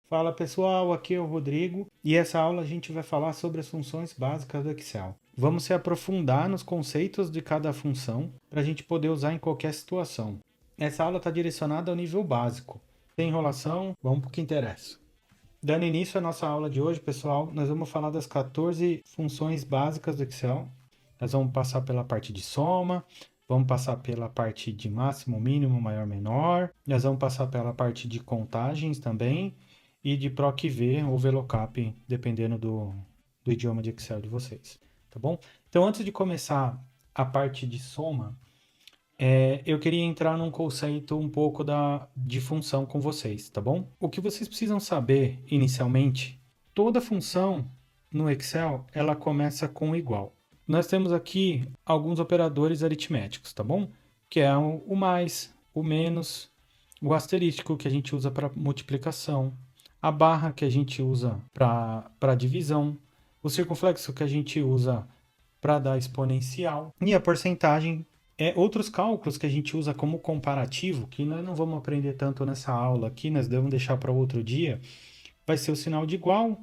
Fala pessoal, aqui é o Rodrigo e essa aula a gente vai falar sobre as funções básicas do Excel. Vamos se aprofundar nos conceitos de cada função para a gente poder usar em qualquer situação. Essa aula está direcionada ao nível básico. Sem enrolação, vamos para o que interessa. Dando início à nossa aula de hoje, pessoal, nós vamos falar das 14 funções básicas do Excel. Nós vamos passar pela parte de soma, vamos passar pela parte de máximo, mínimo, maior, menor. Nós vamos passar pela parte de contagens também e de PROC-V ou VLOOKUP, dependendo do idioma de Excel de vocês, tá bom? Então, antes de começar a parte de soma, eu queria entrar num conceito um pouco de função com vocês, tá bom? O que vocês precisam saber inicialmente, toda função no Excel, ela começa com igual. Nós temos aqui alguns operadores aritméticos, tá bom? Que é o mais, o menos, o asterístico que a gente usa para multiplicação, a barra que a gente usa para divisão, o circunflexo que a gente usa para dar exponencial e a porcentagem. Outros cálculos que a gente usa como comparativo, que nós não vamos aprender tanto nessa aula aqui, nós devemos deixar para outro dia, vai ser o sinal de igual,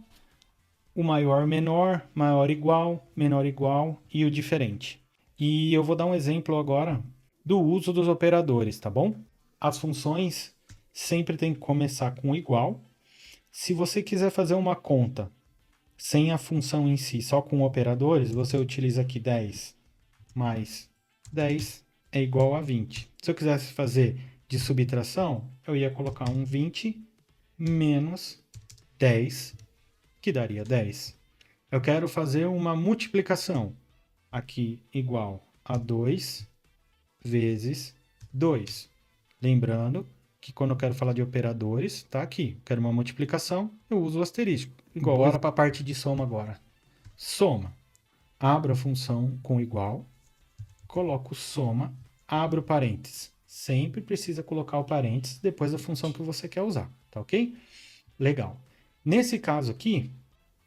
o maior menor, maior igual, menor igual e o diferente. E eu vou dar um exemplo agora do uso dos operadores, tá bom? As funções sempre tem que começar com igual. Se você quiser fazer uma conta sem a função em si, só com operadores, você utiliza aqui 10 mais 10 é igual a 20. Se eu quisesse fazer de subtração, eu ia colocar um 20 menos 10, que daria 10. Eu quero fazer uma multiplicação. Aqui igual a 2 vezes 2. Lembrando que quando eu quero falar de operadores, está aqui. Quero uma multiplicação, eu uso o asterisco. Igual, bora para a parte de soma agora. Soma. Abro a função com igual, coloco soma, abro parênteses. Sempre precisa colocar o parênteses depois da função que você quer usar, tá ok? Legal. Nesse caso aqui,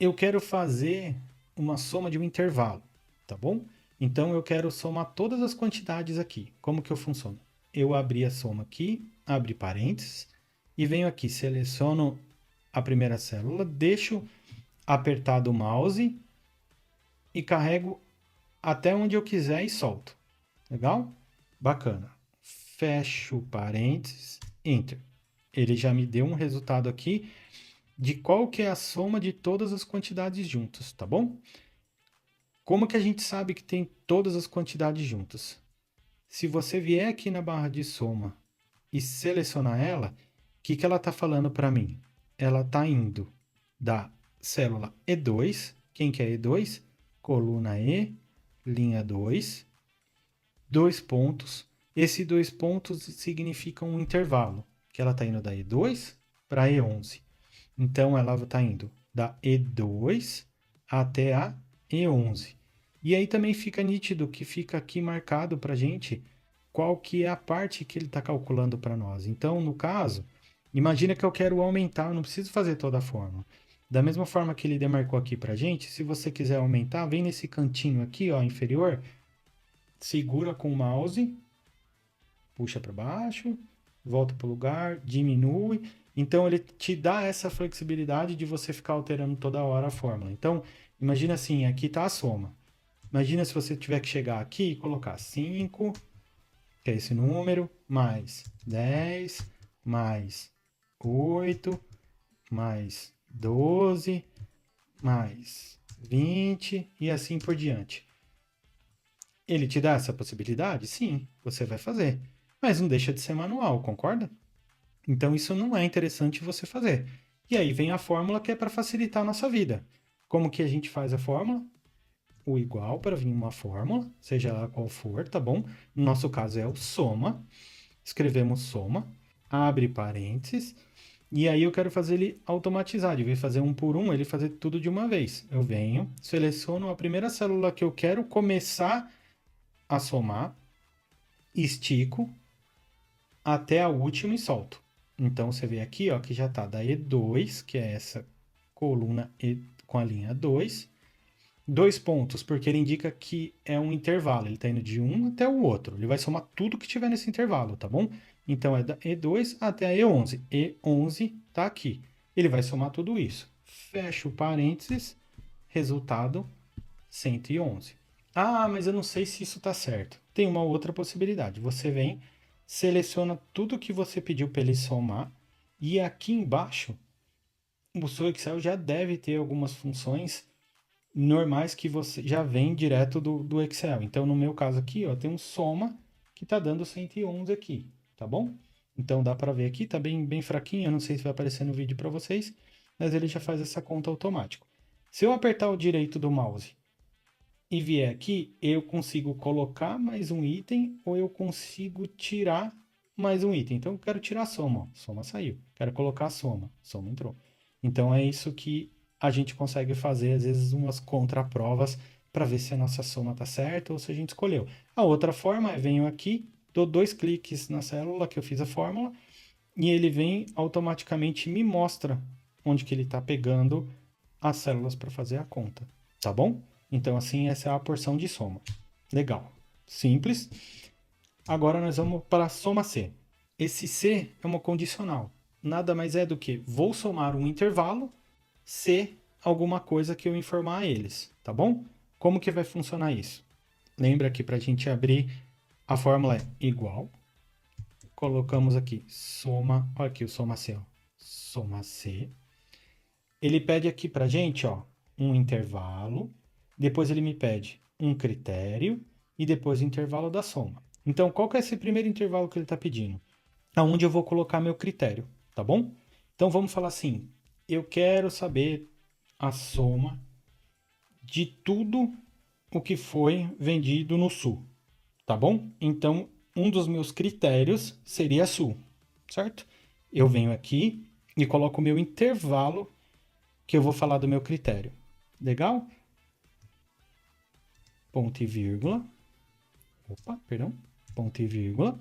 eu quero fazer uma soma de um intervalo, tá bom? Então eu quero somar todas as quantidades aqui. Como que eu funciono? Eu abri a soma aqui, abro parênteses, e venho aqui, seleciono a primeira célula, deixo apertado o mouse e carrego até onde eu quiser e solto. Legal? Bacana. Fecho parênteses, Enter. Ele já me deu um resultado aqui de qual que é a soma de todas as quantidades juntas, tá bom? Como que a gente sabe que tem todas as quantidades juntas? Se você vier aqui na barra de soma e selecionar ela, o que ela está falando para mim? Ela está indo da célula E2, quem que é E2? Coluna E, linha 2, dois pontos. Esses dois pontos significam um intervalo, que ela está indo da E2 para E11. Então, ela está indo da E2 até a E11. E aí também fica nítido que fica aqui marcado para a gente qual que é a parte que ele está calculando para nós. Então, no caso, imagina que eu quero aumentar, eu não preciso fazer toda a fórmula. Da mesma forma que ele demarcou aqui para a gente, se você quiser aumentar, vem nesse cantinho aqui, ó, inferior, segura com o mouse, puxa para baixo, volta para o lugar, diminui. Então, ele te dá essa flexibilidade de você ficar alterando toda hora a fórmula. Então, imagina assim, aqui está a soma. Imagina se você tiver que chegar aqui e colocar 5, que é esse número, mais 10, mais 8, mais 12, mais 20 e assim por diante. Ele te dá essa possibilidade? Sim, você vai fazer. Mas não deixa de ser manual, concorda? Então isso não é interessante você fazer. E aí vem a fórmula que é para facilitar a nossa vida. Como que a gente faz a fórmula? O igual para vir uma fórmula, seja lá qual for, tá bom? No nosso caso é o soma. Escrevemos soma, abre parênteses, e aí eu quero fazer ele automatizado. Em vez de fazer um por um, ele fazer tudo de uma vez. Eu venho, seleciono a primeira célula que eu quero começar a somar, estico até a última e solto. Então você vê aqui, ó, que já está da E2, que é essa coluna E com a linha 2. 2 pontos, porque ele indica que é um intervalo. Ele está indo de um até o outro. Ele vai somar tudo que tiver nesse intervalo, tá bom? Então é da E2 até a E11. E11 está aqui. ele vai somar tudo isso. Fecha o parênteses, resultado 111. Ah, mas eu não sei se isso está certo. Tem uma outra possibilidade. Você vem, seleciona tudo que você pediu para ele somar e aqui embaixo o seu Excel já deve ter algumas funções normais que você já vem direto do Excel. Então, no meu caso aqui, ó, tem um soma que está dando 111 aqui, tá bom? Então, dá para ver aqui, tá bem fraquinho, eu não sei se vai aparecer no vídeo para vocês, mas ele já faz essa conta automático. Se eu apertar o direito do mouse e vier aqui, eu consigo colocar mais um item ou eu consigo tirar mais um item. Então, eu quero tirar a soma, ó. Soma saiu. Quero colocar a soma entrou. Então, é isso que a gente consegue fazer, às vezes, umas contraprovas para ver se a nossa soma está certa ou se a gente escolheu. A outra forma é venho aqui, dou 2 cliques na célula que eu fiz a fórmula e ele vem automaticamente me mostra onde que ele está pegando as células para fazer a conta, tá bom? Então, assim, essa é a porção de soma. Legal. Simples. Agora nós vamos para a soma C. Esse C é uma condicional. Nada mais é do que vou somar um intervalo se alguma coisa que eu informar a eles, tá bom? Como que vai funcionar isso? Lembra que para a gente abrir a fórmula é igual. Colocamos aqui soma, olha aqui o soma C, ó. Soma C. Ele pede aqui para a gente, ó, um intervalo. Depois ele me pede um critério e depois o intervalo da soma. Então, qual que é esse primeiro intervalo que ele está pedindo? Aonde eu vou colocar meu critério, tá bom? Então, vamos falar assim, eu quero saber a soma de tudo o que foi vendido no Sul, tá bom? Então, um dos meus critérios seria Sul, certo? Eu venho aqui e coloco o meu intervalo que eu vou falar do meu critério. Legal? Ponto e vírgula. Opa, perdão. Ponto e vírgula.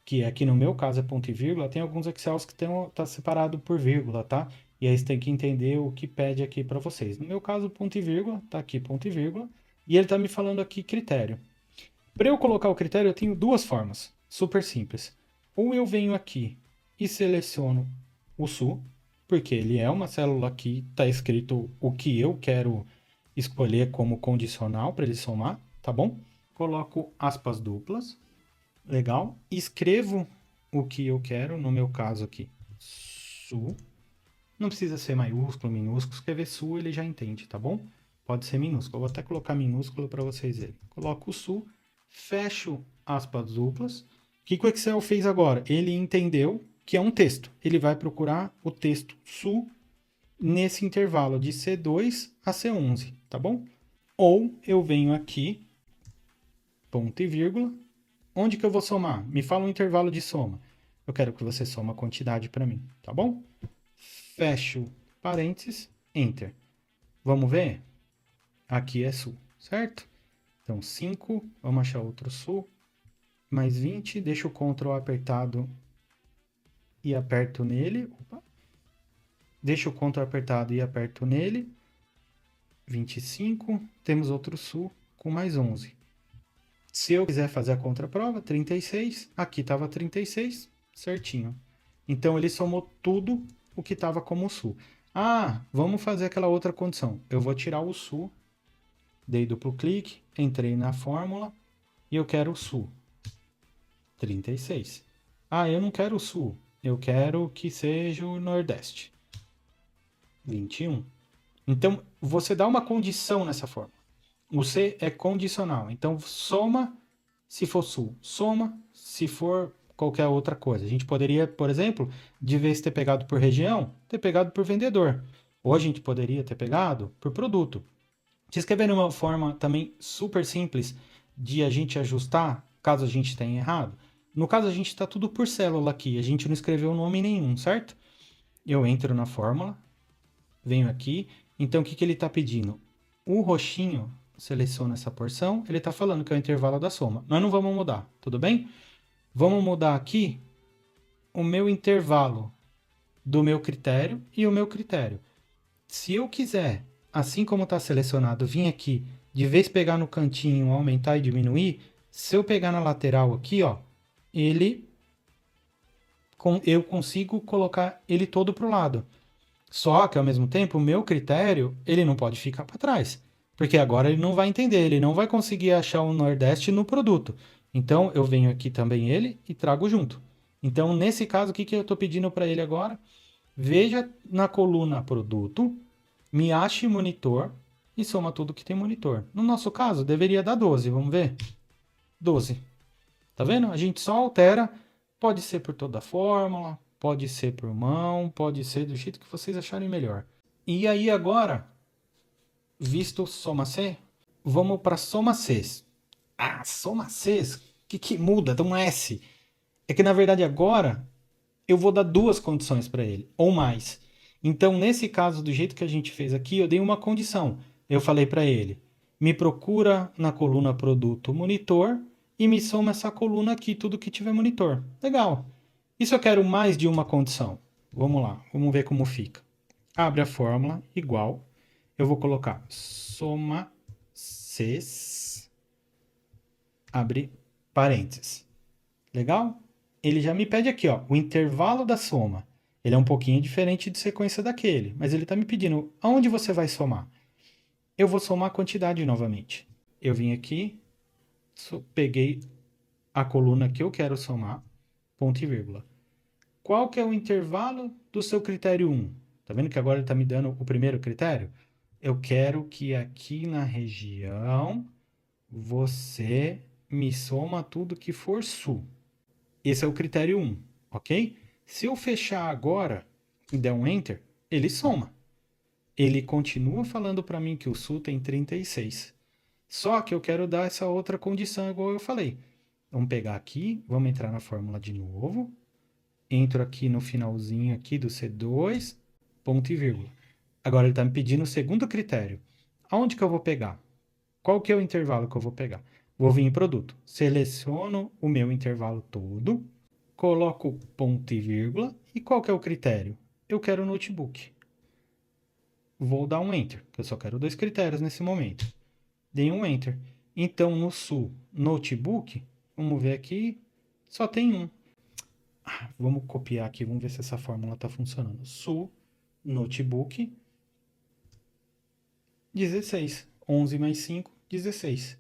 Que aqui no meu caso é ponto e vírgula. Tem alguns Excels que tá separado por vírgula, tá? E aí você tem que entender o que pede aqui para vocês. No meu caso, ponto e vírgula. Tá aqui ponto e vírgula. E ele tá me falando aqui critério. Para eu colocar o critério, eu tenho duas formas. Super simples. Ou eu venho aqui e seleciono o Sul, porque ele é uma célula que está escrito o que eu quero escolher como condicional para ele somar, tá bom? Coloco aspas duplas, legal. Escrevo o que eu quero, no meu caso aqui, Sul. Não precisa ser maiúsculo, minúsculo. Escrever Sul ele já entende, tá bom? Pode ser minúsculo. Eu vou até colocar minúsculo para vocês verem. Coloco o Sul, fecho aspas duplas. O que o Excel fez agora? Ele entendeu que é um texto. Ele vai procurar o texto Sul nesse intervalo de C2 a C11, tá bom? Ou eu venho aqui, ponto e vírgula. Onde que eu vou somar? Me fala um intervalo de soma. Eu quero que você soma a quantidade para mim, tá bom? Fecho parênteses, Enter. Vamos ver? Aqui é Sul, certo? Então, 5, vamos achar outro Sul, mais 20, deixo o Ctrl apertado e aperto nele. Opa. Deixo o Ctrl apertado e aperto nele. 25, temos outro Sul com mais 11. Se eu quiser fazer a contraprova, 36, aqui estava 36, certinho. Então, ele somou tudo o que estava como Sul. Ah, vamos fazer aquela outra condição. Eu vou tirar o Sul, dei duplo clique, entrei na fórmula e eu quero o Sul. 36. Ah, eu não quero o Sul, eu quero que seja o Nordeste. 21. Então, você dá uma condição nessa fórmula. O C é condicional. Então, soma se for Sul. Soma se for qualquer outra coisa. A gente poderia, por exemplo, de vez de ter pegado por região, ter pegado por vendedor. Ou a gente poderia ter pegado por produto. Vocês querem ver uma forma também super simples de a gente ajustar, caso a gente tenha errado? No caso, a gente está tudo por célula aqui. A gente não escreveu nome nenhum, certo? Eu entro na fórmula, venho aqui. Então, o que ele está pedindo? O roxinho seleciona essa porção. Ele está falando que é o intervalo da soma. Nós não vamos mudar, tudo bem? Vamos mudar aqui o meu intervalo do meu critério e o meu critério. Se eu quiser, assim como está selecionado, vir aqui, de vez pegar no cantinho, aumentar e diminuir, se eu pegar na lateral aqui, ó, ele eu consigo colocar ele todo para o lado. Só que, ao mesmo tempo, o meu critério, ele não pode ficar para trás. Porque agora ele não vai entender, ele não vai conseguir achar o Nordeste no produto. Então, eu venho aqui também ele e trago junto. Então, nesse caso, o que eu estou pedindo para ele agora? Veja na coluna produto, me ache monitor e soma tudo que tem monitor. No nosso caso, deveria dar 12, vamos ver? 12. Tá vendo? A gente só altera, pode ser por toda a fórmula, pode ser por mão, pode ser do jeito que vocês acharem melhor. E aí agora, visto soma C, vamos para soma Cs. Ah, soma Cs? O que muda? Dá um S. É que na verdade agora eu vou dar duas condições para ele, ou mais. Então, nesse caso, do jeito que a gente fez aqui, eu dei uma condição. Eu falei para ele, me procura na coluna produto monitor e me soma essa coluna aqui, tudo que tiver monitor. Legal. E se eu quero mais de uma condição? Vamos lá, vamos ver como fica. Abre a fórmula, igual. Eu vou colocar soma Cs, abre parênteses. Legal? Ele já me pede aqui, ó, o intervalo da soma. Ele é um pouquinho diferente de sequência daquele, mas ele está me pedindo aonde você vai somar. Eu vou somar a quantidade novamente. Eu vim aqui, peguei a coluna que eu quero somar, ponto e vírgula. Qual que é o intervalo do seu critério 1? Tá vendo que agora ele está me dando o primeiro critério? Eu quero que aqui na região você me soma tudo que for sul. Esse é o critério 1, ok? Se eu fechar agora e der um Enter, ele soma. Ele continua falando para mim que o sul tem 36. Só que eu quero dar essa outra condição, igual eu falei. Vamos pegar aqui, vamos entrar na fórmula de novo. Entro aqui no finalzinho aqui do C2, ponto e vírgula. Agora ele está me pedindo o segundo critério. Aonde que eu vou pegar? Qual que é o intervalo que eu vou pegar? Vou vir em produto. Seleciono o meu intervalo todo, coloco ponto e vírgula. E qual que é o critério? Eu quero notebook. Vou dar um Enter, porque eu só quero dois critérios nesse momento. Dei um Enter. Então, no sul, notebook, vamos ver aqui, só tem um. Vamos copiar aqui, vamos ver se essa fórmula está funcionando. Sul, notebook, 16. 11 mais 5, 16.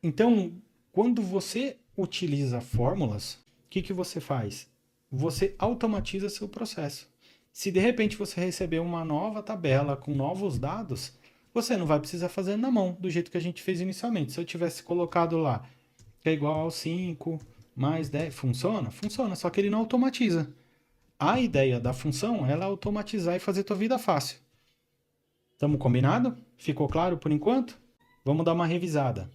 Então, quando você utiliza fórmulas, o que você faz? Você automatiza seu processo. Se de repente você receber uma nova tabela com novos dados, você não vai precisar fazer na mão, do jeito que a gente fez inicialmente. Se eu tivesse colocado lá que é igual ao 5 mais 10, funciona? Funciona, só que ele não automatiza. A ideia da função é ela automatizar e fazer tua vida fácil. Estamos combinado? Ficou claro por enquanto? Vamos dar uma revisada.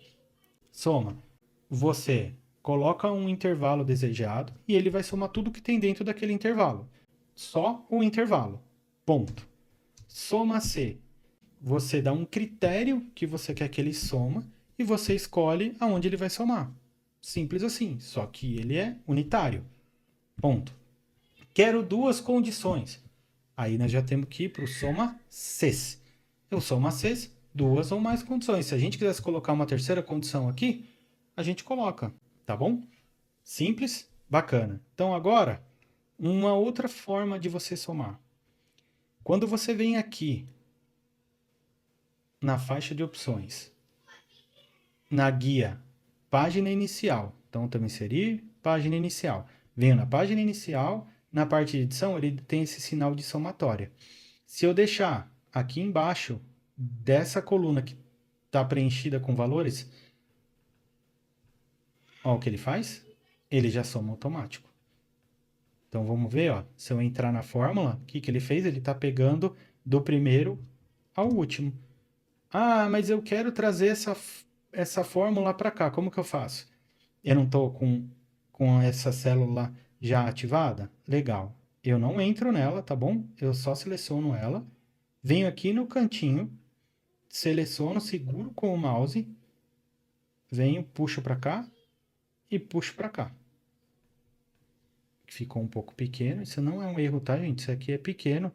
Soma. Você coloca um intervalo desejado e ele vai somar tudo que tem dentro daquele intervalo. Só o intervalo. Ponto. Soma C. Você dá um critério que você quer que ele soma e você escolhe aonde ele vai somar. Simples assim, só que ele é unitário. Ponto. Quero duas condições. Aí nós já temos que ir para o soma Cs. O soma Cs, duas ou mais condições. Se a gente quisesse colocar uma terceira condição aqui, a gente coloca, tá bom? Simples, bacana. Então agora, uma outra forma de você somar. Quando você vem aqui na faixa de opções, na guia página inicial, então também inserir página inicial. Venho na página inicial, na parte de edição ele tem esse sinal de somatória. Se eu deixar aqui embaixo dessa coluna que está preenchida com valores, olha o que ele faz. Ele já soma automático. Então vamos ver, ó, se eu entrar na fórmula, o que ele fez? Ele está pegando do primeiro ao último. Ah, mas eu quero trazer essa fórmula para cá. Como que eu faço? Eu não estou com essa célula já ativada? Legal. Eu não entro nela, tá bom? Eu só seleciono ela. Venho aqui no cantinho, seleciono, seguro com o mouse, venho, puxo para cá e puxo para cá. Ficou um pouco pequeno. Isso não é um erro, tá, gente? Isso aqui é pequeno.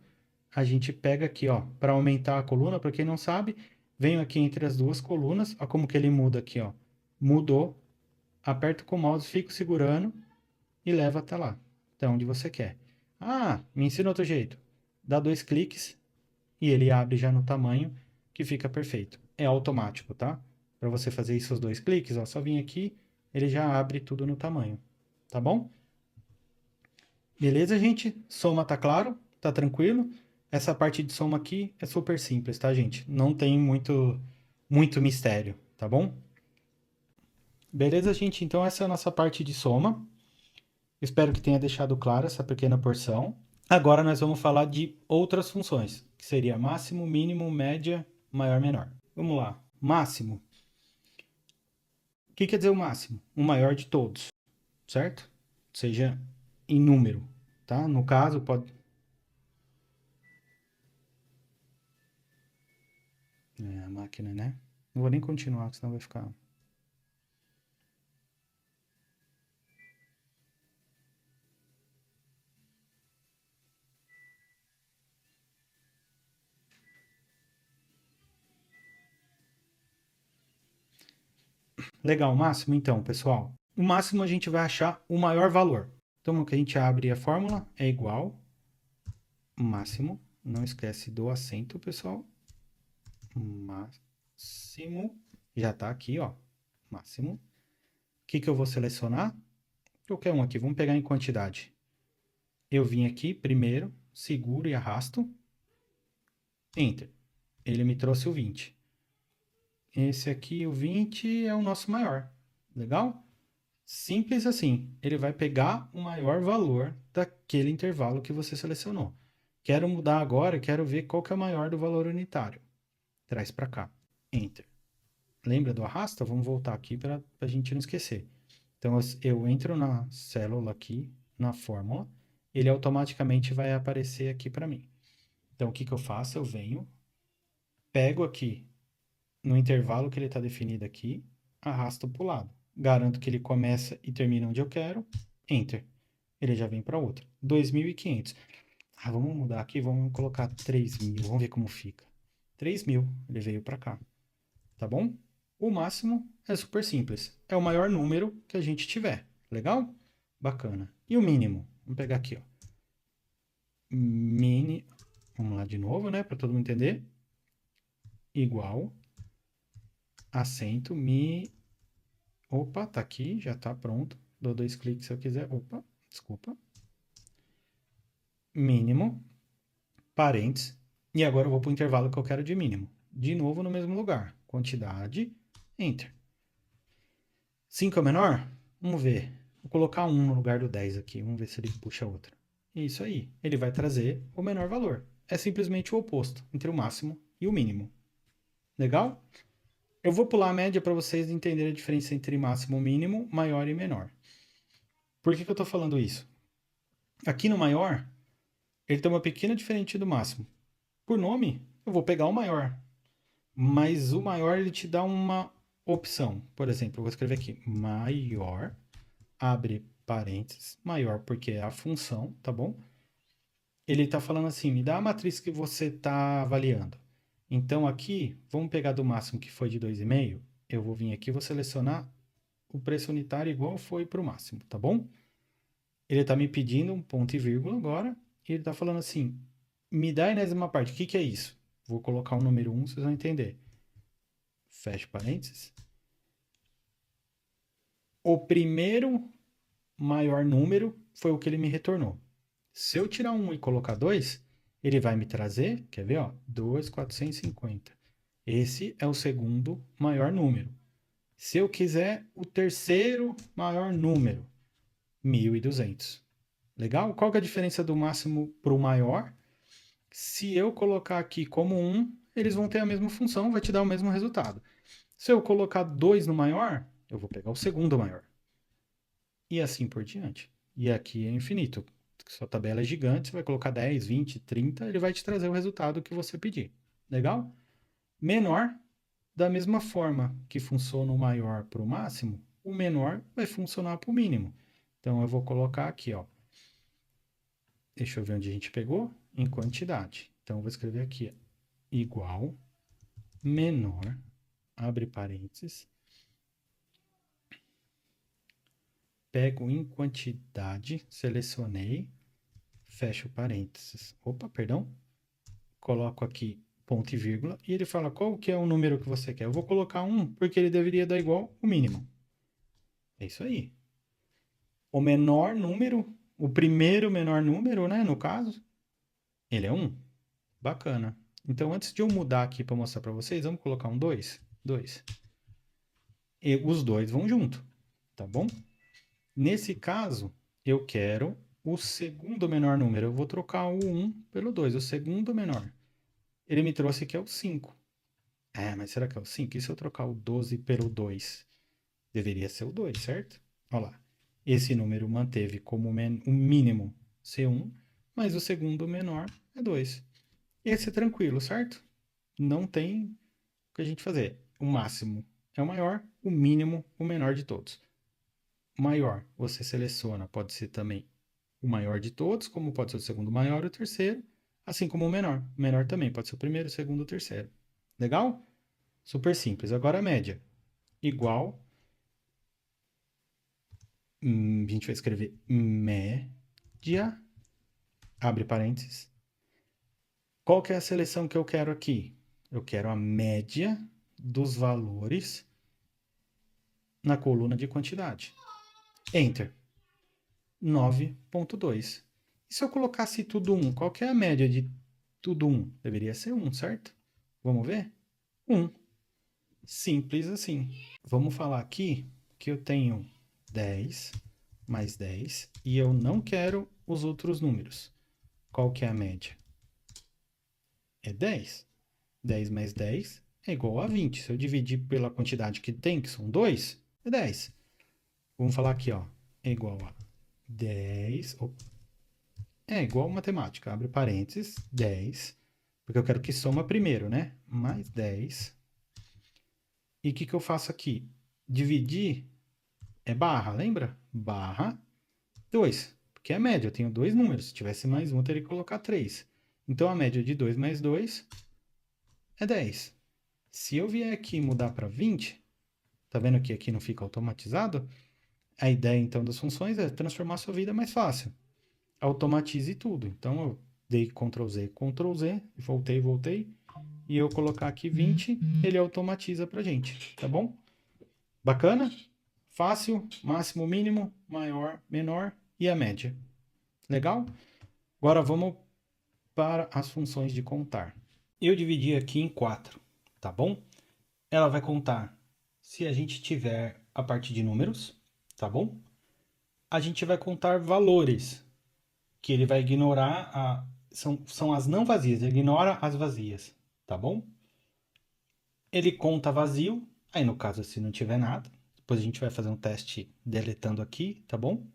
A gente pega aqui, ó, para aumentar a coluna. Para quem não sabe, venho aqui entre as duas colunas. Ó como que ele muda aqui, ó. Mudou. Aperto com o mouse, fico segurando e levo até lá. até onde você quer. Ah, me ensina outro jeito. Dá 2 cliques e ele abre já no tamanho que fica perfeito. É automático, tá? Para você fazer isso os 2 cliques, ó, só vir aqui, ele já abre tudo no tamanho. Tá bom? Beleza, gente? Soma tá claro? Tá tranquilo? Essa parte de soma aqui é super simples, tá, gente? Não tem muito mistério, tá bom? Beleza, gente? Então essa é a nossa parte de soma. Espero que tenha deixado clara essa pequena porção. Agora nós vamos falar de outras funções, que seria máximo, mínimo, média, maior, menor. Vamos lá. Máximo. O que quer dizer o máximo? O maior de todos, certo? Seja em número, tá? No caso, pode. É, a máquina, né? Não vou nem continuar, senão vai ficar. Legal, máximo então, pessoal. O máximo a gente vai achar o maior valor. Então, o que a gente abre a fórmula é igual máximo. Não esquece do acento, pessoal. Máximo. Já está aqui, ó. Máximo. O que eu vou selecionar? Qualquer um aqui. Vamos pegar em quantidade. Eu vim aqui primeiro, seguro e arrasto. Enter. Ele me trouxe o 20. Esse aqui, o 20, é o nosso maior. Legal? Simples assim. Ele vai pegar o maior valor daquele intervalo que você selecionou. Quero mudar agora, quero ver qual que é o maior do valor unitário. Traz para cá. Enter. Lembra do arrasta? Vamos voltar aqui para a gente não esquecer. Então, eu entro na célula aqui, na fórmula, ele automaticamente vai aparecer aqui para mim. Então, o que eu faço? Eu venho, pego aqui no intervalo que ele está definido aqui, arrasto para o lado. Garanto que ele começa e termina onde eu quero, Enter. Ele já vem para outra. 2.500. Ah, vamos mudar aqui, vamos colocar 3.000, vamos ver como fica. 3.000, ele veio para cá. Tá bom? O máximo é super simples. É o maior número que a gente tiver. Legal? Bacana. E o mínimo? Vamos pegar aqui, ó. Mini. Vamos lá de novo, né? Para todo mundo entender. Igual. Acento. Opa, tá aqui. Já tá pronto. Dou 2 cliques se eu quiser. Opa, desculpa. Mínimo. Parênteses. E agora eu vou para o intervalo que eu quero de mínimo. De novo no mesmo lugar. Quantidade. Enter. 5 é o menor? Vamos ver. Vou colocar 1 no lugar do 10 aqui. Vamos ver se ele puxa outra. Isso aí. Ele vai trazer o menor valor. É simplesmente o oposto entre o máximo e o mínimo. Legal? Eu vou pular a média para vocês entenderem a diferença entre máximo, mínimo, maior e menor. Por que eu estou falando isso? Aqui no maior, ele tem uma pequena diferença do máximo. Por nome, eu vou pegar o maior. Mas o maior ele te dá uma opção. Por exemplo, eu vou escrever aqui maior, abre parênteses, maior porque é a função, tá bom? Ele está falando assim, me dá a matriz que você está avaliando. Então aqui, vamos pegar do máximo que foi de 2,5. Eu vou vir aqui e vou selecionar o preço unitário igual foi para o máximo, tá bom? Ele está me pedindo um ponto e vírgula agora, e ele está falando assim, me dá a enésima parte, o que é isso? Vou colocar o número 1, vocês vão entender. Fecha parênteses. O primeiro maior número foi o que ele me retornou. Se eu tirar 1 e colocar 2, ele vai me trazer, quer ver, ó, 2.450. Esse é o segundo maior número. Se eu quiser o terceiro maior número, 1.200. Legal? Qual que é a diferença do máximo para o maior? Se eu colocar aqui como 1, eles vão ter a mesma função, vai te dar o mesmo resultado. Se eu colocar 2 no maior, eu vou pegar o segundo maior. E assim por diante. E aqui é infinito. Sua tabela é gigante, você vai colocar 10, 20, 30, ele vai te trazer o resultado que você pedir. Legal? Menor, da mesma forma que funciona o maior para o máximo, o menor vai funcionar para o mínimo. Então eu vou colocar aqui, ó. Deixa eu ver onde a gente pegou. Em quantidade. Então eu vou escrever aqui, ó, igual menor, abre parênteses, pego em quantidade, selecionei, fecho parênteses. Opa, perdão. Coloco aqui ponto e vírgula e ele fala qual que é o número que você quer. Eu vou colocar 1 porque ele deveria dar igual o mínimo. É isso aí. O menor número, o primeiro menor número, né, no caso, ele é 1. Bacana. Então, antes de eu mudar aqui para mostrar para vocês, vamos colocar um 2. 2. E os dois vão junto, tá bom? Nesse caso, eu quero o segundo menor número. Eu vou trocar o 1 pelo 2, o segundo menor. Ele me trouxe que é o 5. Mas será que é o 5? E se eu trocar o 12 pelo 2? Deveria ser o 2, certo? Olha lá. Esse número manteve como o mínimo ser 1, mas o segundo menor é 2. Esse é tranquilo, certo? Não tem o que a gente fazer. O máximo é o maior, o mínimo o menor de todos. O maior você seleciona, pode ser também o maior de todos, como pode ser o segundo maior e o terceiro, assim como o menor. O menor também pode ser o primeiro, o segundo, o terceiro. Legal? Super simples. Agora a média. Igual. A gente vai escrever média. Abre parênteses. Qual que é a seleção que eu quero aqui? Eu quero a média dos valores na coluna de quantidade. Enter. 9,2. E se eu colocasse tudo 1? Qual que é a média de tudo 1? Deveria ser 1, certo? Vamos ver? 1. Simples assim. Vamos falar aqui que eu tenho 10 mais 10 e eu não quero os outros números. Qual que é a média? É 10. 10 mais 10 é igual a 20. Se eu dividir pela quantidade que tem, que são 2, é 10. Vamos falar aqui, ó. É igual a 10. É igual matemática. Abre parênteses. 10. Porque eu quero que soma primeiro, né? Mais 10. E o que eu faço aqui? Dividir é barra, lembra? Barra 2. Porque é a média. Eu tenho dois números. Se tivesse mais um, eu teria que colocar 3. Então, a média de 2 mais 2 é 10. Se eu vier aqui e mudar para 20, tá vendo que aqui não fica automatizado? A ideia, então, das funções é transformar a sua vida mais fácil. Automatize tudo. Então, eu dei Ctrl Z, voltei, e eu colocar aqui 20, ele automatiza pra gente, tá bom? Bacana? Fácil, máximo, mínimo, maior, menor e a média. Legal? Agora vamos para as funções de contar. Eu dividi aqui em 4, tá bom? Ela vai contar se a gente tiver a parte de números, tá bom? A gente vai contar valores, que ele vai ignorar são as não vazias, ele ignora as vazias, tá bom? Ele conta vazio, aí no caso se não tiver nada, depois a gente vai fazer um teste deletando aqui, tá bom?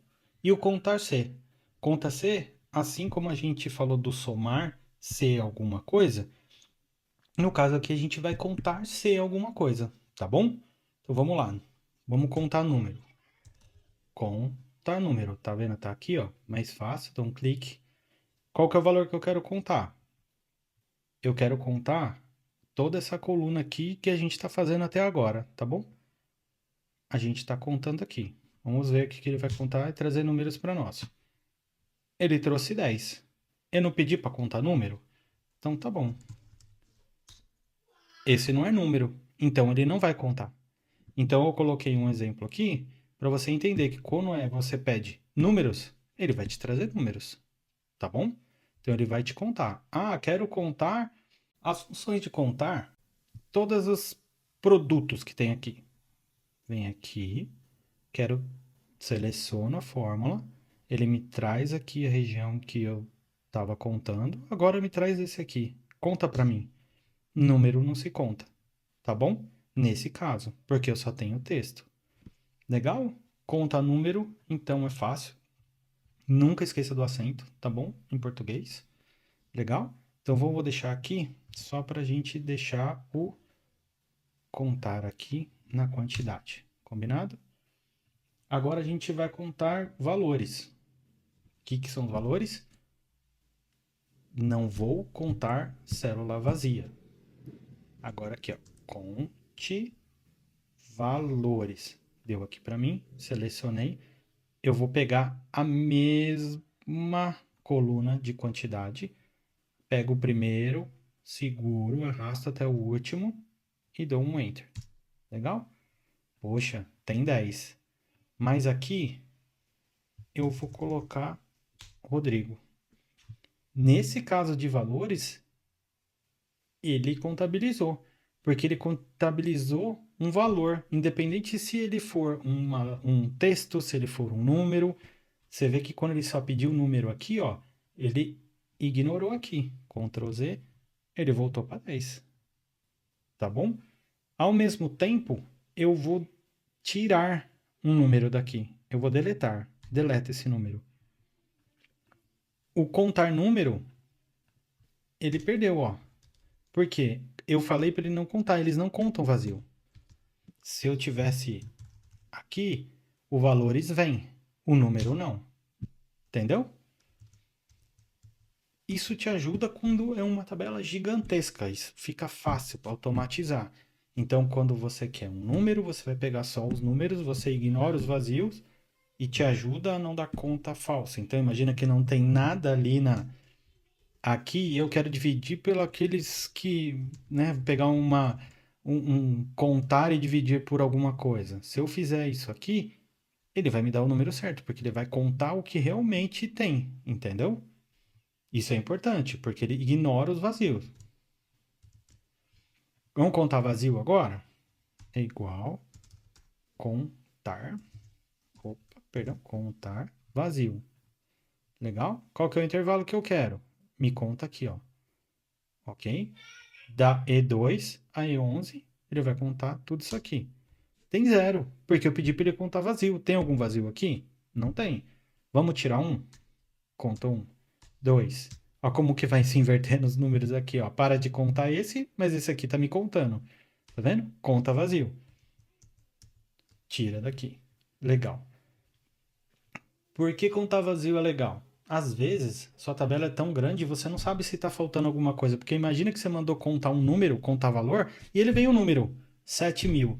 E o contar C. Conta C, assim como a gente falou do somar C alguma coisa, no caso aqui a gente vai contar C alguma coisa, tá bom? Então vamos lá, vamos contar número. Contar número, tá vendo? Tá aqui, ó, mais fácil, dá um clique. Qual que é o valor que eu quero contar? Eu quero contar toda essa coluna aqui que a gente está fazendo até agora, tá bom? A gente está contando aqui. Vamos ver o que ele vai contar e trazer números para nós. Ele trouxe 10. Eu não pedi para contar número? Então tá bom. Esse não é número, então ele não vai contar. Então eu coloquei um exemplo aqui para você entender que quando você pede números, ele vai te trazer números, tá bom? Então ele vai te contar. Quero contar as funções de contar todos os produtos que tem aqui. Vem aqui, seleciono a fórmula, ele me traz aqui a região que eu estava contando, agora me traz esse aqui. Conta para mim. Número não se conta, tá bom? Nesse caso, porque eu só tenho texto. Legal? Conta número, então é fácil. Nunca esqueça do acento, tá bom? Em português. Legal? Então vou deixar aqui só para a gente deixar o contar aqui na quantidade. Combinado? Agora a gente vai contar valores. O que são os valores? Não vou contar célula vazia. Agora aqui, ó, conte valores. Deu aqui para mim, selecionei. eu vou pegar a mesma coluna de quantidade, pego o primeiro, seguro, arrasto até o último e dou um Enter. Legal? Poxa, tem 10. Mas aqui eu vou colocar Rodrigo. Nesse caso de valores, ele contabilizou. Porque ele contabilizou um valor, independente se ele for um texto, se ele for um número. Você vê que quando ele só pediu o número aqui, ó, ele ignorou aqui. Ctrl Z, ele voltou para 10. Tá bom? Ao mesmo tempo, eu vou tirar um número daqui. Eu vou deletar. Deleta esse número. O contar número, ele perdeu, ó. Por quê? Eu falei para ele não contar, eles não contam vazio. Se eu tivesse aqui, o valores vem, o número não. Entendeu? Isso te ajuda quando é uma tabela gigantesca. Isso fica fácil para automatizar. Então, quando você quer um número, você vai pegar só os números, você ignora os vazios e te ajuda a não dar conta falsa. Então, imagina que não tem nada ali aqui, eu quero dividir pelo aqueles que, né, pegar um contar e dividir por alguma coisa. Se eu fizer isso aqui, ele vai me dar o número certo, porque ele vai contar o que realmente tem, entendeu? Isso é importante, porque ele ignora os vazios. Vamos contar vazio agora? É igual contar, contar vazio. Legal? Qual que é o intervalo que eu quero? Me conta aqui, ó. Ok? Da E2 a E11, ele vai contar tudo isso aqui. Tem zero, porque eu pedi para ele contar vazio. Tem algum vazio aqui? Não tem. Vamos tirar um? Conta um. Dois. Ó como que vai se invertendo os números aqui, ó. Para de contar esse, mas esse aqui tá me contando. Tá vendo? Conta vazio. Tira daqui. Legal. Por que contar vazio é legal? Às vezes, sua tabela é tão grande e você não sabe se está faltando alguma coisa. Porque imagina que você mandou contar um número, contar valor, e ele veio um número, 7.000.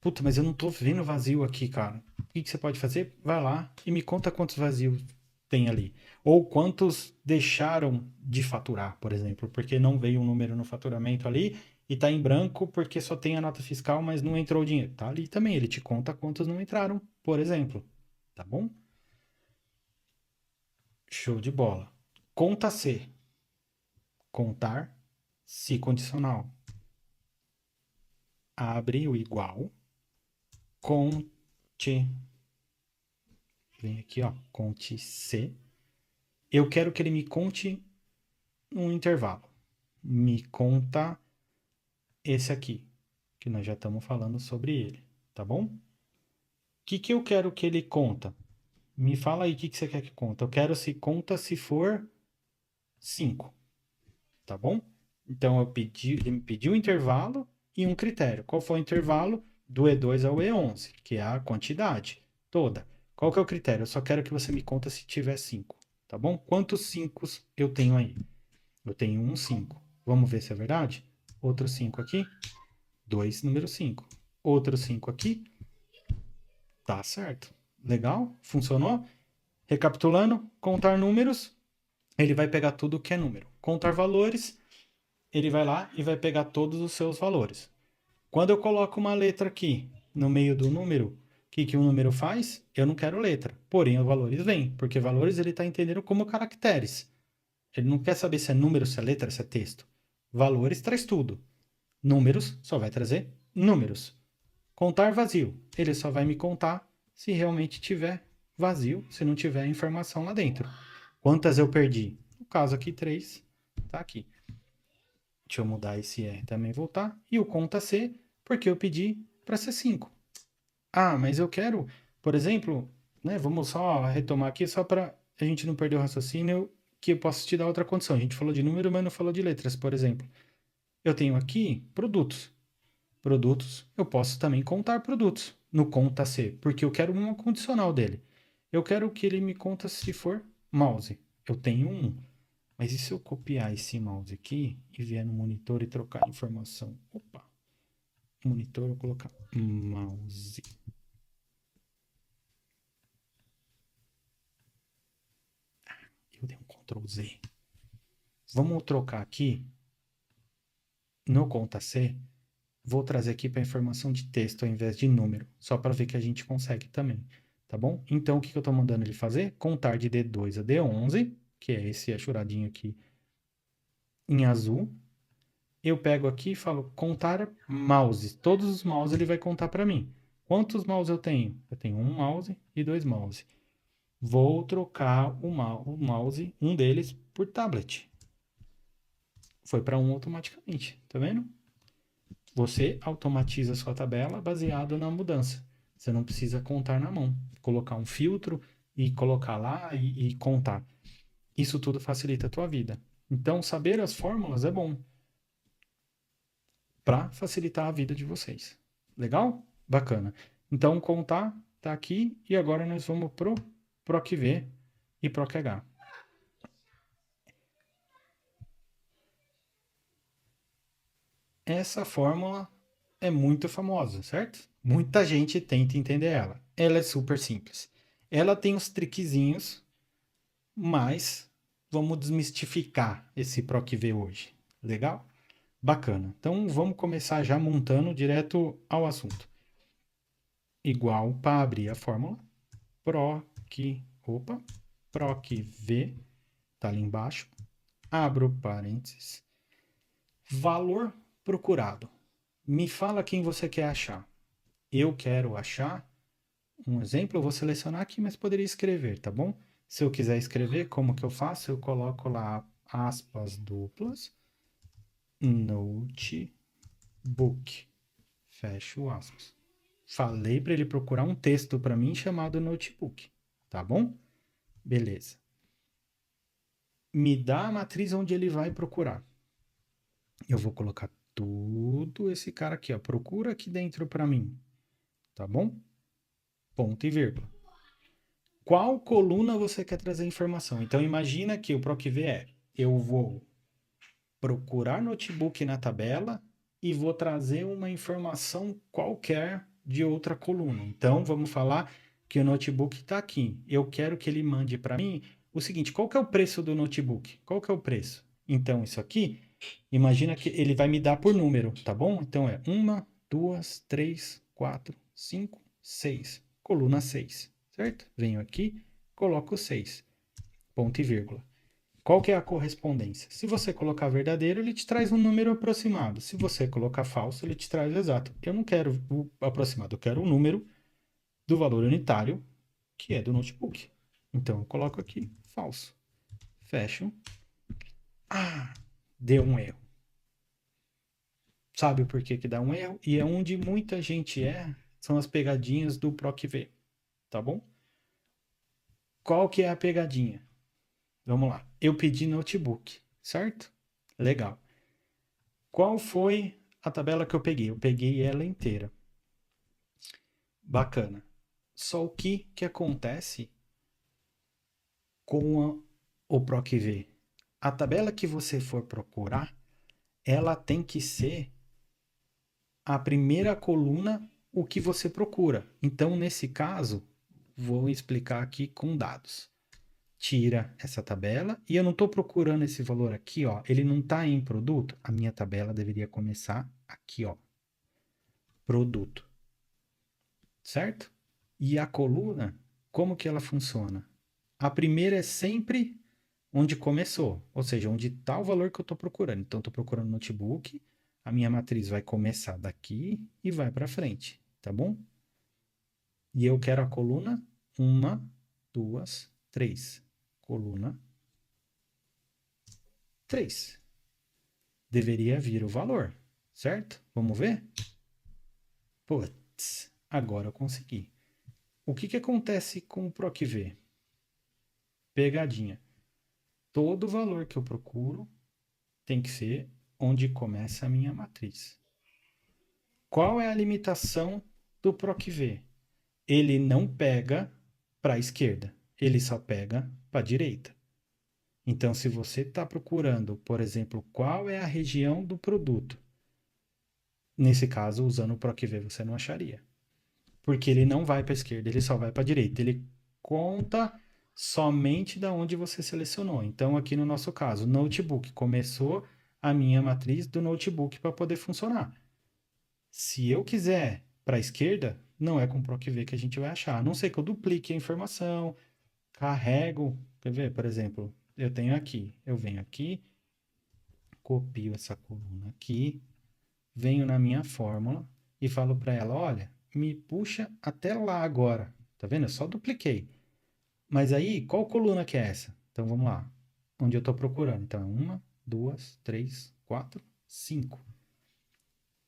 Puta, mas eu não tô vendo vazio aqui, cara. O que você pode fazer? Vai lá e me conta quantos vazios tem ali. Ou quantos deixaram de faturar, por exemplo, porque não veio um número no faturamento ali e tá em branco porque só tem a nota fiscal, mas não entrou o dinheiro. Tá ali também, ele te conta quantos não entraram, por exemplo. Tá bom? Show de bola. Conta C. Contar se condicional. Abre o igual. Conte. Vem aqui, ó. Conte C. Eu quero que ele me conte um intervalo. Me conta esse aqui, que nós já estamos falando sobre ele, tá bom? O que eu quero que ele conta? Me fala aí o que você quer que conta. Eu quero se conta se for 5, tá bom? Então ele me pediu um intervalo e um critério. Qual foi o intervalo? Do E2 ao E11, que é a quantidade toda. Qual que é o critério? Eu só quero que você me conta se tiver 5, tá bom? Quantos 5 eu tenho aí? Eu tenho um 5. Vamos ver se é verdade? Outro 5 aqui. 2, número 5. Outro 5 aqui. Tá certo. Legal? Funcionou? Recapitulando, contar números, ele vai pegar tudo que é número. Contar valores, ele vai lá e vai pegar todos os seus valores. Quando eu coloco uma letra aqui no meio do número, o que o número faz? Eu não quero letra. Porém, os valores vêm, porque valores ele está entendendo como caracteres. Ele não quer saber se é número, se é letra, se é texto. Valores traz tudo. Números só vai trazer números. Contar vazio. Ele só vai me contar se realmente tiver vazio, se não tiver informação lá dentro. Quantas eu perdi? No caso aqui, 3. Tá aqui. Deixa eu mudar esse R também voltar. E o conta C, porque eu pedi para ser 5. Ah, mas eu quero, por exemplo, né, vamos só retomar aqui, só para a gente não perder o raciocínio, que eu posso te dar outra condição. A gente falou de número, mas não falou de letras, por exemplo. Eu tenho aqui produtos. Produtos, eu posso também contar produtos no conta C, porque eu quero uma condicional dele. Eu quero que ele me conta se for mouse. Eu tenho um. Mas e se eu copiar esse mouse aqui e vier no monitor e trocar a informação? Opa, monitor, eu vou colocar mouse. Ctrl Z. Vamos trocar aqui no conta C. Vou trazer aqui para informação de texto ao invés de número, só para ver que a gente consegue também, tá bom? Então, o que eu estou mandando ele fazer? Contar de D2 a D11, que é esse achuradinho aqui em azul. Eu pego aqui e falo contar mouses. Todos os mouses ele vai contar para mim. Quantos mouses eu tenho? Eu tenho um mouse e dois mouse. Vou trocar o mouse, um deles, por tablet. Foi para um automaticamente, tá vendo? Você automatiza a sua tabela baseado na mudança. Você não precisa contar na mão. Colocar um filtro e colocar lá e contar. Isso tudo facilita a tua vida. Então, saber as fórmulas é bom para facilitar a vida de vocês. Legal? Bacana. Então, contar tá aqui e agora nós vamos pro PROC-V e PROC-H. Essa fórmula é muito famosa, certo? Muita gente tenta entender ela. Ela é super simples. Ela tem uns triquezinhos, mas vamos desmistificar esse PROC-V hoje. Legal? Bacana. Então vamos começar já montando direto ao assunto. Igual para abrir a fórmula. PROC-V, tá ali embaixo. Abro parênteses. Valor procurado. Me fala quem você quer achar. Eu quero achar um exemplo, eu vou selecionar aqui, mas poderia escrever, tá bom? Se eu quiser escrever, como que eu faço? Eu coloco lá aspas duplas, notebook, fecho aspas. Falei para ele procurar um texto para mim chamado notebook, tá bom? Beleza. Me dá a matriz onde ele vai procurar. Eu vou colocar tudo esse cara aqui, ó. Procura aqui dentro para mim, tá bom? Ponto e vírgula. Qual coluna você quer trazer informação? Então, imagina que o PROC-V é: eu vou procurar notebook na tabela e vou trazer uma informação qualquer de outra coluna. Então, vamos falar que o notebook está aqui. Eu quero que ele mande para mim o seguinte: qual que é o preço do notebook? Qual que é o preço? Então, isso aqui, imagina que ele vai me dar por número, tá bom? Então, é 1, 2, 3, 4, 5, 6. Coluna 6, certo? Venho aqui, coloco 6. Ponto e vírgula. Qual que é a correspondência? Se você colocar verdadeiro, ele te traz um número aproximado. Se você colocar falso, ele te traz o exato. Eu não quero o aproximado, eu quero o número do valor unitário, que é do notebook. Então, eu coloco aqui falso. Fecho. Ah, deu um erro. Sabe por que que dá um erro? E é onde muita gente são as pegadinhas do PROC-V, tá bom? Qual que é a pegadinha? Vamos lá. Eu pedi notebook, certo? Legal. Qual foi a tabela que eu peguei? Eu peguei ela inteira. Bacana. Só o que acontece com o PROC-V? A tabela que você for procurar, ela tem que ser a primeira coluna o que você procura. Então, nesse caso, vou explicar aqui com dados. Tira essa tabela e eu não estou procurando esse valor aqui, ó. Ele não está em produto. A minha tabela deveria começar aqui, ó. Produto. Certo? E a coluna, como que ela funciona? A primeira é sempre onde começou, ou seja, onde está o valor que eu estou procurando. Então, estou procurando notebook, a minha matriz vai começar daqui e vai para frente, tá bom? E eu quero a coluna 1, 2, 3. Coluna 3. Deveria vir o valor, certo? Vamos ver? Putz, agora eu consegui. O que acontece com o PROC-V? Pegadinha. Todo valor que eu procuro tem que ser onde começa a minha matriz. Qual é a limitação do PROC-V? Ele não pega para a esquerda, ele só pega para a direita. Então, se você está procurando, por exemplo, qual é a região do produto, nesse caso, usando o PROC-V, você não acharia. Porque ele não vai para a esquerda, ele só vai para a direita. Ele conta somente da onde você selecionou. Então, aqui no nosso caso, notebook, começou a minha matriz do notebook para poder funcionar. Se eu quiser para a esquerda, não é com PROC-V que a gente vai achar. A não ser que eu duplique a informação, carrego. Quer ver, por exemplo, eu venho aqui, copio essa coluna aqui, venho na minha fórmula e falo para ela, olha, me puxa até lá agora. Tá vendo? Eu só dupliquei. Mas aí, qual coluna que é essa? Então vamos lá. Onde eu estou procurando. Então é 1, 2, 3, 4, 5.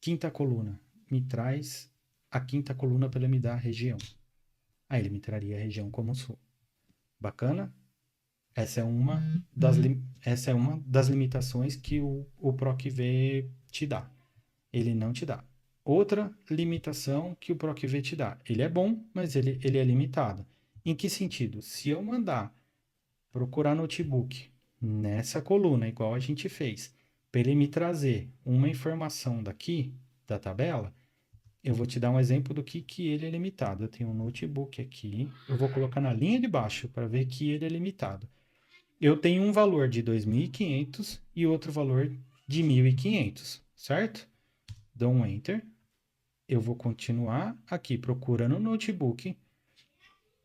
Quinta coluna. Me traz a quinta coluna para ele me dar a região. Aí ele me traria a região como sul. Bacana? Essa é uma das limitações que o PROC-V te dá. Ele não te dá. Outra limitação que o PROC-V te dá. Ele é bom, mas ele é limitado. Em que sentido? Se eu mandar procurar notebook nessa coluna, igual a gente fez, para ele me trazer uma informação daqui, da tabela, eu vou te dar um exemplo do que ele é limitado. Eu tenho um notebook aqui, eu vou colocar na linha de baixo para ver que ele é limitado. Eu tenho um valor de 2.500 e outro valor de 1.500, certo? Dou um Enter. Eu vou continuar aqui procurando o notebook.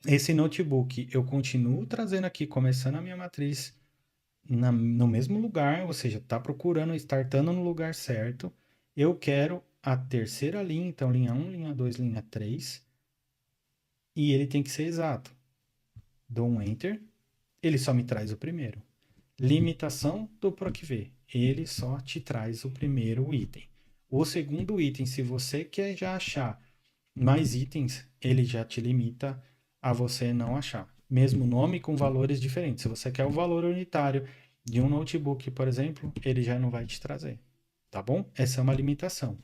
Esse notebook eu continuo trazendo aqui, começando a minha matriz no mesmo lugar, ou seja, está procurando, startando no lugar certo. Eu quero a terceira linha, então linha 1, linha 2, linha 3. E ele tem que ser exato. Dou um Enter. Ele só me traz o primeiro. Limitação do PROC-V. Ele só te traz o primeiro item. O segundo item, se você quer já achar mais itens, ele já te limita a você não achar. Mesmo nome com valores diferentes. Se você quer o valor unitário de um notebook, por exemplo, ele já não vai te trazer. Tá bom? Essa é uma limitação.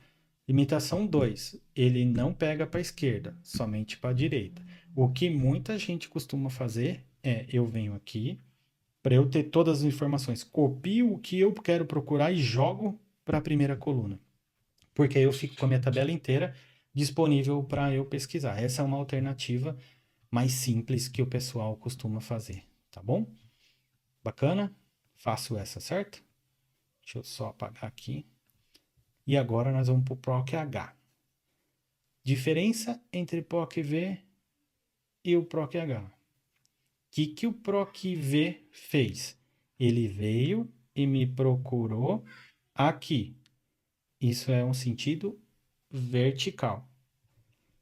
Limitação 2. Ele não pega para a esquerda, somente para a direita. O que muita gente costuma fazer é, eu venho aqui, para eu ter todas as informações, copio o que eu quero procurar e jogo para a primeira coluna. Porque aí eu fico com a minha tabela inteira disponível para eu pesquisar. Essa é uma alternativa mais simples que o pessoal costuma fazer, tá bom? Bacana? Faço essa, certo? Deixa eu só apagar aqui. E agora nós vamos para o PROC-H. Diferença entre PROC-V e o PROC-H. O que o PROC-V fez? Ele veio e me procurou aqui. Isso é um sentido vertical.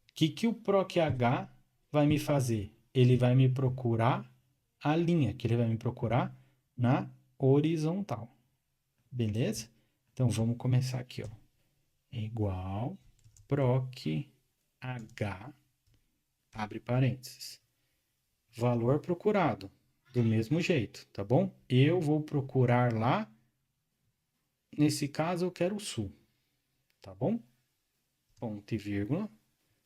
O que o PROC-H vai me fazer? Ele vai me procurar a linha, que ele vai me procurar na horizontal. Beleza? Então vamos começar aqui, ó. Igual PROC-H, abre parênteses. Valor procurado, do mesmo jeito, tá bom? Eu vou procurar lá, nesse caso eu quero o sul, tá bom? Ponto e vírgula.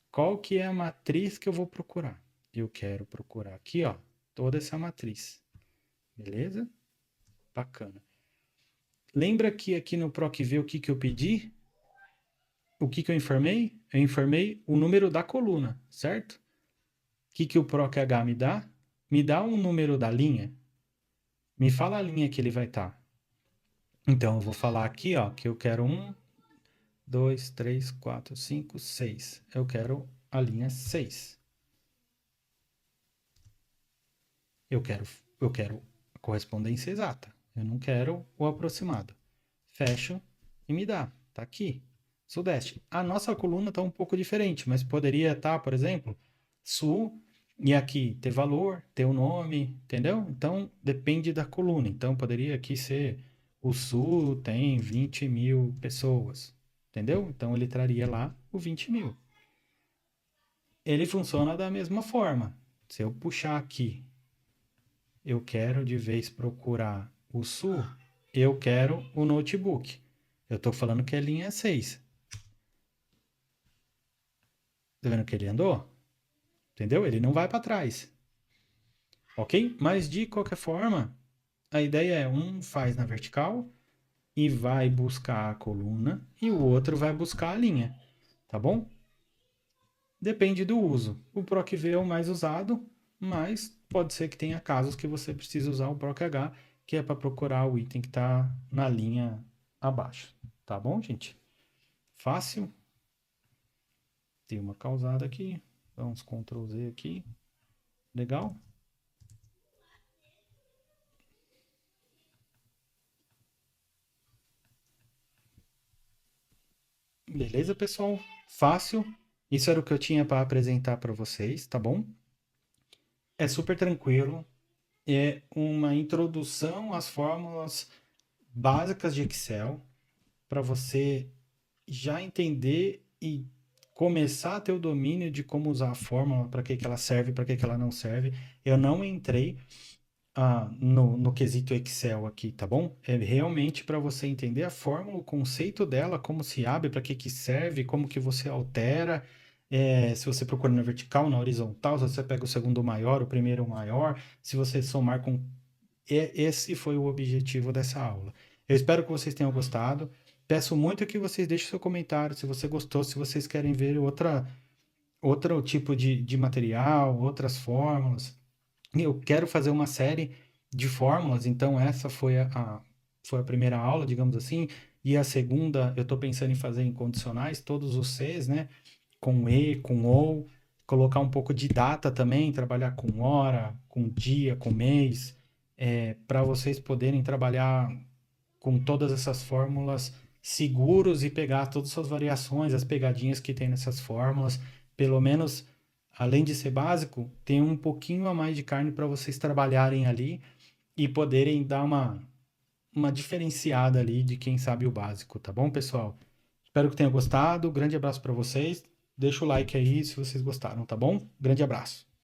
Qual que é a matriz que eu vou procurar? Eu quero procurar aqui, ó, toda essa matriz. Beleza? Bacana. Lembra que aqui no PROC-V o que eu pedi? O que eu informei? Eu informei o número da coluna, certo? O que o PROC-H me dá? Me dá um número da linha. Me fala a linha que ele vai estar. Então, eu vou falar aqui, ó, que eu quero 1, 2, 3, 4, 5, 6. Eu quero a linha 6. Eu quero a correspondência exata. Eu não quero o aproximado. Fecho e me dá. Tá aqui. Sudeste. A nossa coluna está um pouco diferente, mas poderia estar, por exemplo, sul e aqui ter valor, ter o nome, entendeu? Então, depende da coluna. Então, poderia aqui ser o sul tem 20.000 pessoas, entendeu? Então, ele traria lá o 20.000. Ele funciona da mesma forma. Se eu puxar aqui, eu quero de vez procurar o sul, eu quero o notebook. Eu estou falando que é linha 6. Tá vendo que ele andou? Entendeu? Ele não vai para trás. Ok? Mas de qualquer forma, a ideia é um faz na vertical e vai buscar a coluna e o outro vai buscar a linha. Tá bom? Depende do uso. O PROC-V é o mais usado, mas pode ser que tenha casos que você precise usar o PROC-H, que é para procurar o item que está na linha abaixo. Tá bom, gente? Fácil. Tem uma causada aqui. Vamos Ctrl Z aqui. Legal? Beleza, pessoal? Fácil. Isso era o que eu tinha para apresentar para vocês, tá bom? É super tranquilo. É uma introdução às fórmulas básicas de Excel para você já entender e começar a ter o domínio de como usar a fórmula, para que ela serve, para que ela não serve. Eu não entrei no quesito Excel aqui, tá bom? É realmente para você entender a fórmula, o conceito dela, como se abre, para que serve, como que você altera. Se você procura na vertical, na horizontal, se você pega o segundo maior, o primeiro maior, se você somar com... Esse foi o objetivo dessa aula. Eu espero que vocês tenham gostado. Peço muito que vocês deixem seu comentário, se você gostou, se vocês querem ver outro tipo de material, outras fórmulas. Eu quero fazer uma série de fórmulas, então essa foi a primeira aula, digamos assim, e a segunda eu estou pensando em fazer em condicionais, todos os Cs, né? Com E, com OU, colocar um pouco de data também, trabalhar com hora, com dia, com mês, para vocês poderem trabalhar com todas essas fórmulas seguros e pegar todas as suas variações, as pegadinhas que tem nessas fórmulas, pelo menos, além de ser básico, tem um pouquinho a mais de carne para vocês trabalharem ali e poderem dar uma diferenciada ali de quem sabe o básico, tá bom, pessoal? Espero que tenham gostado. Grande abraço para vocês. Deixa o like aí se vocês gostaram, tá bom? Grande abraço.